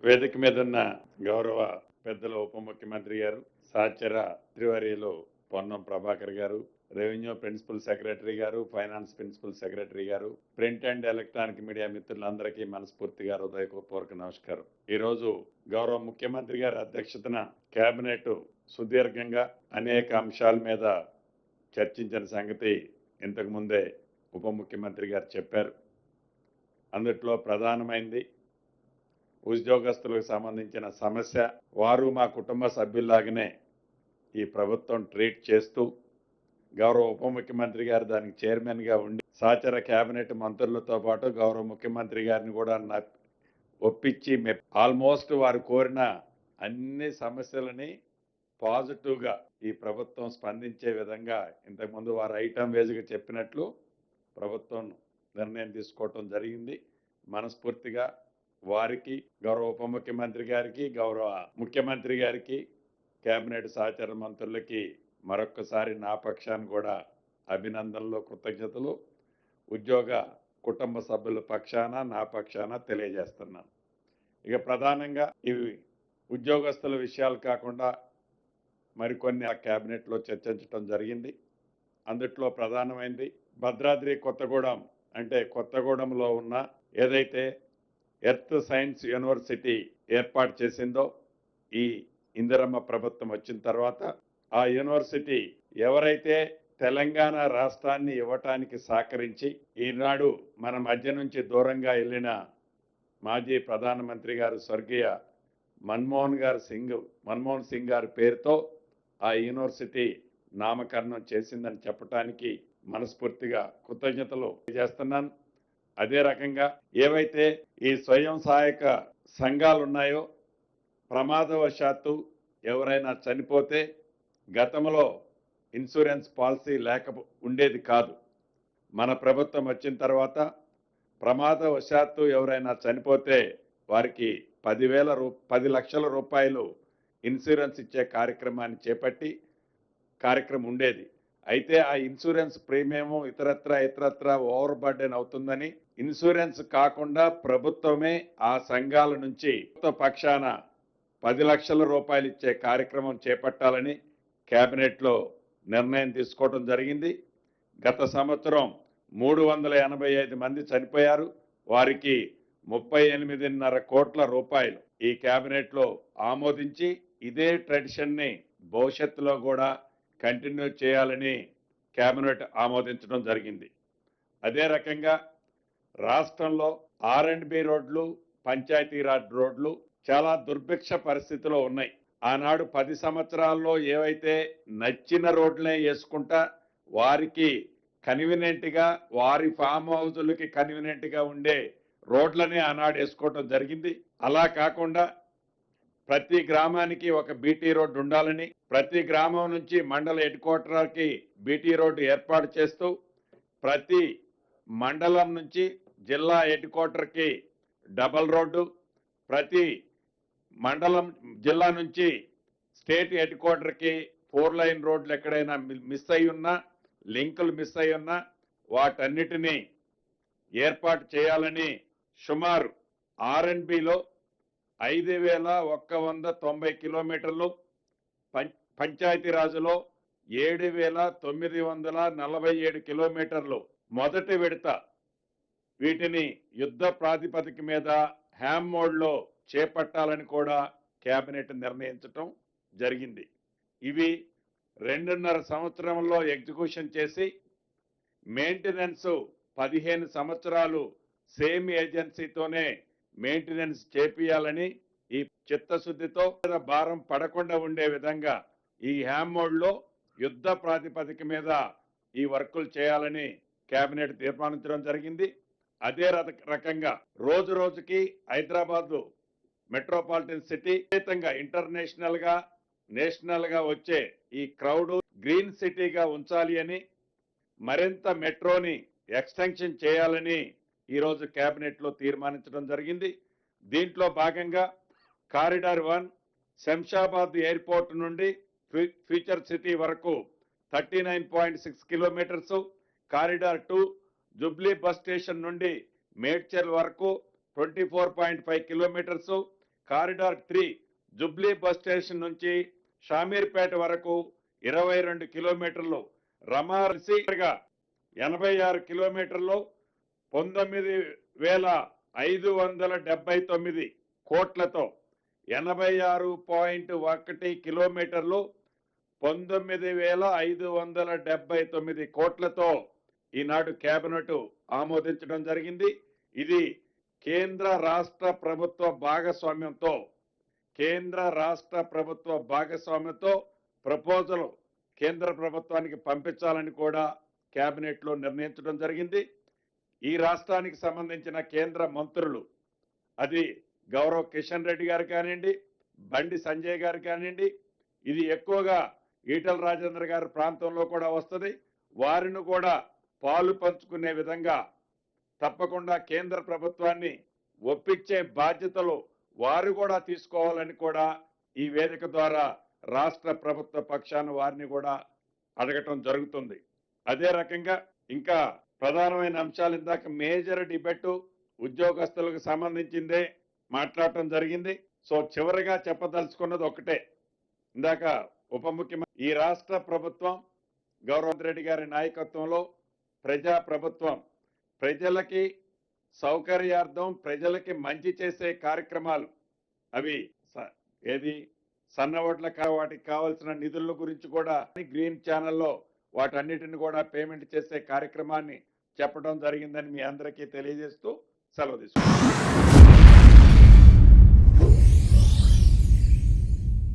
వేదిక మీద ఉన్న గౌరవ పెద్దల ఉప ముఖ్యమంత్రి గారు, సహచర మంత్రివర్యులు పొన్నం ప్రభాకర్ గారు, రెవెన్యూ ప్రిన్సిపల్ సెక్రటరీ గారు, ఫైనాన్స్ ప్రిన్సిపల్ సెక్రటరీ గారు, ప్రింట్ అండ్ ఎలక్ట్రానిక్ మీడియా మిత్రులందరికీ మనస్ఫూర్తిగా హృదయపూర్వక నమస్కారం. ఈరోజు గౌరవ ముఖ్యమంత్రి గారి అధ్యక్షతన కేబినెట్ సుదీర్ఘంగా అనేక అంశాల మీద చర్చించిన సంగతి ఇంతకు ముందే ఉప ముఖ్యమంత్రి గారు చెప్పారు. అందుట్లో ప్రధానమైంది ఉద్యోగస్తులకు సంబంధించిన సమస్య. వారు మా కుటుంబ సభ్యుల్లాగానే ఈ ప్రభుత్వం ట్రీట్ చేస్తూ గౌరవ ఉప ముఖ్యమంత్రి గారు దానికి చైర్మన్గా ఉండి సహచర కేబినెట్ మంత్రులతో పాటు గౌరవ ముఖ్యమంత్రి గారిని కూడా ఒప్పించి ఆల్మోస్ట్ వారు కోరిన అన్ని సమస్యలని పాజిటివ్గా ఈ ప్రభుత్వం స్పందించే విధంగా ఇంతకుముందు వారు ఐటమ్ వేజ్గా చెప్పినట్లు ప్రభుత్వం నిర్ణయం తీసుకోవటం జరిగింది. మనస్ఫూర్తిగా వారికి, గౌరవ ఉప ముఖ్యమంత్రి గారికి, గౌరవ ముఖ్యమంత్రి గారికి, కేబినెట్ సహచర మంత్రులకి మరొక్కసారి నా పక్షాన్ని కూడా అభినందనలు, కృతజ్ఞతలు ఉద్యోగ కుటుంబ సభ్యుల పక్షాన నా పక్షాన తెలియజేస్తున్నాను. ఇక ప్రధానంగా ఇవి ఉద్యోగస్తుల విషయాలు కాకుండా మరికొన్ని ఆ కేబినెట్లో చర్చించడం జరిగింది. అందుట్లో ప్రధానమైంది భద్రాద్రి కొత్తగూడెం, అంటే కొత్తగూడెంలో ఉన్న ఏదైతే ఎర్త్ సైన్స్ యూనివర్సిటీ ఏర్పాటు చేసిందో ఈ ఇందిరమ్మ ప్రభుత్వం వచ్చిన తర్వాత ఆ యూనివర్సిటీ ఎవరైతే తెలంగాణ రాష్ట్రాన్ని ఇవ్వటానికి సహకరించి ఈనాడు మన మధ్య నుంచి దూరంగా వెళ్ళిన మాజీ ప్రధానమంత్రి గారు స్వర్గీయ మన్మోహన్ సింగ్ గారి పేరుతో ఆ యూనివర్సిటీ నామకరణం చేసిందని చెప్పడానికి మనస్ఫూర్తిగా కృతజ్ఞతలు చేస్తున్నాను. అదే రకంగా ఏవైతే ఈ స్వయం సహాయక సంఘాలు ఉన్నాయో ప్రమాదవశాత్తు ఎవరైనా చనిపోతే గతంలో ఇన్సూరెన్స్ పాలసీ ఉండేది కాదు. మన ప్రభుత్వం వచ్చిన తర్వాత ప్రమాదవశాత్తు ఎవరైనా చనిపోతే వారికి 10 లక్షల రూపాయలు ఇన్సూరెన్స్ ఇచ్చే కార్యక్రమాన్ని చేపట్టి కార్యక్రమం ఉండేది. అయితే ఆ ఇన్సూరెన్స్ ప్రీమియం ఇతరత్ర ఓవర్ బర్డెన్ అవుతుందని ఇన్సూరెన్స్ కాకుండా ప్రభుత్వమే ఆ సంఘాల నుంచి పక్షాన 10 లక్షల రూపాయలు ఇచ్చే కార్యక్రమం చేపట్టాలని కేబినెట్లో నిర్ణయం తీసుకోవడం జరిగింది. గత సంవత్సరం 385 మంది చనిపోయారు. వారికి 38.5 కోట్ల రూపాయలు ఈ కేబినెట్లో ఆమోదించి ఇదే ట్రెడిషన్ని భవిష్యత్తులో కూడా కంటిన్యూ చేయాలని కేబినెట్ ఆమోదించడం జరిగింది. అదే రకంగా రాష్ట్రంలో R&B రోడ్లు, పంచాయతీరాజ్ రోడ్లు చాలా దుర్భిక్ష పరిస్థితిలో ఉన్నాయి. ఆనాడు 10 సంవత్సరాల్లో ఏవైతే నచ్చిన రోడ్లనే వేసుకుంటా వారికి కన్వీనియంట్గా, వారి ఫామ్ హౌజులకి కన్వీనియంట్గా ఉండే రోడ్లనే ఆనాడు వేసుకోవడం జరిగింది. అలా కాకుండా ప్రతి గ్రామానికి ఒక బీటీ రోడ్డు ఉండాలని, ప్రతి గ్రామం నుంచి మండల హెడ్ క్వార్టర్కి బీటీ రోడ్డు ఏర్పాటు చేస్తూ ప్రతి మండలం నుంచి జిల్లా హెడ్ క్వార్టర్కి డబల్ రోడ్డు, ప్రతి మండలం జిల్లా నుంచి స్టేట్ హెడ్ క్వార్టర్కి 4 లైన్ రోడ్లు ఎక్కడైనా మిస్ అయి ఉన్నా, లింకులు మిస్ అయి ఉన్నా వాటన్నిటినీ ఏర్పాటు చేయాలని సుమారు R&Bలో 5,190 కిలోమీటర్లు, పంచాయతీరాజులో 7,947 కిలోమీటర్లు మొదటి విడత వీటిని యుద్ధ ప్రాతిపదిక మీద హ్యామ్ మోడ్లో చేపట్టాలని కూడా కేబినెట్ నిర్ణయించడం జరిగింది. ఇవి 2.5 సంవత్సరంలో ఎగ్జిక్యూషన్ చేసి మెయింటెనెన్స్ 15 సంవత్సరాలు సేమ్ ఏజెన్సీతోనే మెయింటెనెన్స్ చేపియాలని ఈ చిత్తశుద్ధితో భారం పడకుండా ఉండే విధంగా ఈ హ్యామ్ మోడ్లో యుద్ధ ప్రాతిపదిక మీద ఈ వర్కులు చేయాలని కేబినెట్ తీర్మానించడం జరిగింది. అదే రకంగా రోజు రోజుకి హైదరాబాద్ మెట్రోపాలిటన్ సిటీ ఇంటర్నేషనల్ గా, నేషనల్ గా వచ్చే ఈ క్రౌడ్ గ్రీన్ సిటీగా ఉంచాలి అని, మరింత మెట్రోని ఎక్స్టెన్షన్ చేయాలని ఈరోజు కేబినెట్ లో తీర్మానించడం జరిగింది. దీంట్లో భాగంగా కారిడార్ 1 శంషాబాద్ ఎయిర్పోర్ట్ నుండి ఫ్యూచర్ సిటీ వరకు 39.6 kilometres, corridor 2 Jubilee bus station నుండి మేడ్చల్ వరకు 24.5 kilometres, corridor 3 Jubilee bus station నుంచి షామీర్పేట వరకు 22 కిలోమీటర్లు, రమారసిగా 86 కిలోమీటర్లు, 19,579 కోట్లతో 86.1 కిలోమీటర్లు, 19,579 కోట్లతో ఈనాడు కేబినెట్ ఆమోదించడం జరిగింది. ఇది కేంద్ర రాష్ట్ర ప్రభుత్వ భాగస్వామ్యంతో ప్రపోజల్ కేంద్ర ప్రభుత్వానికి పంపించాలని కూడా కేబినెట్ లో నిర్ణయించడం జరిగింది. ఈ రాష్ట్రానికి సంబంధించిన కేంద్ర మంత్రులు, అది గౌరవ్ కిషన్ రెడ్డి గారు కానివ్వండి, బండి సంజయ్ గారు కానివ్వండి, ఇది ఎక్కువగా ఈటల రాజేంద్ర గారి ప్రాంతంలో కూడా వస్తుంది. వారిని కూడా పాలు పంచుకునే విధంగా తప్పకుండా కేంద్ర ప్రభుత్వాన్ని ఒప్పించే బాధ్యతలు వారు కూడా తీసుకోవాలని కూడా ఈ వేదిక ద్వారా రాష్ట్ర ప్రభుత్వ పక్షాన వారిని కూడా అడగటం జరుగుతుంది. అదే రకంగా ఇంకా ప్రధానమైన అంశాలు ఇందాక మేజర్ డిబేట్ ఉద్యోగస్తులకు సంబంధించిందే మాట్లాడటం జరిగింది. సో చివరిగా చెప్పదలుచుకున్నది ఒకటే, ఇందాక ఉప ముఖ్యమంత్రి, ఈ రాష్ట్ర ప్రభుత్వం గౌరవ్ రెడ్డి గారి నాయకత్వంలో ప్రజా ప్రభుత్వం, ప్రజలకి సౌకర్యార్థం, ప్రజలకి మంచి చేసే కార్యక్రమాలు, అవి ఏది సన్న ఓట్ల వాటికి కావాల్సిన నిధుల గురించి కూడా గ్రీన్ ఛానల్లో వాటన్నిటిని కూడా పేమెంట్ చేసే కార్యక్రమాన్ని చెప్పడం జరిగిందని మీ అందరికీ తెలియజేస్తూ సెలవు తీసుకుంటాను.